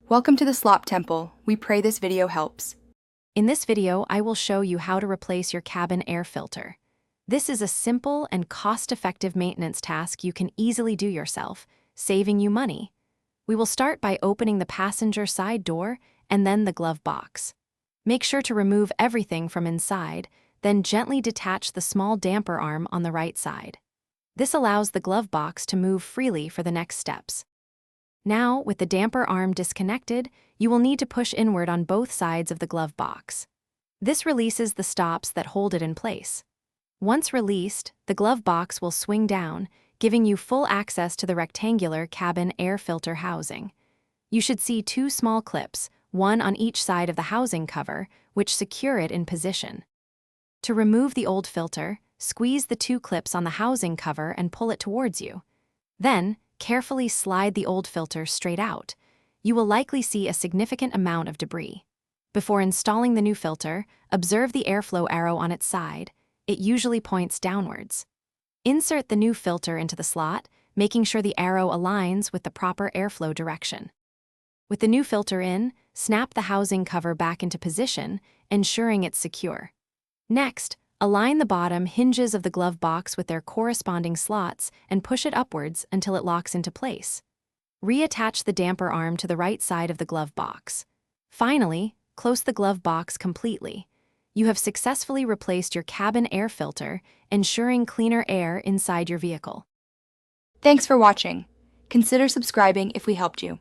Welcome to the Slop Temple. We pray this video helps. In this video, I will show you how to replace your cabin air filter. This is a simple and cost-effective maintenance task you can easily do yourself, saving you money. We will start by opening the passenger side door and then the glove box. Make sure to remove everything from inside, then gently detach the small damper arm on the right side. This allows the glove box to move freely for the next steps. Now, with the damper arm disconnected, you will need to push inward on both sides of the glove box. This releases the stops that hold it in place. Once released, the glove box will swing down, giving you full access to the rectangular cabin air filter housing. You should see two small clips, one on each side of the housing cover, which secure it in position. To remove the old filter, squeeze the two clips on the housing cover and pull it towards you. Then, carefully slide the old filter straight out. You will likely see a significant amount of debris. Before installing the new filter, observe the airflow arrow on its side. It usually points downwards. Insert the new filter into the slot, making sure the arrow aligns with the proper airflow direction. With the new filter in, snap the housing cover back into position, ensuring it's secure. Next, align the bottom hinges of the glove box with their corresponding slots and push it upwards until it locks into place. Reattach the damper arm to the right side of the glove box. Finally, close the glove box completely. You have successfully replaced your cabin air filter, ensuring cleaner air inside your vehicle. Thanks for watching. Consider subscribing if we helped you.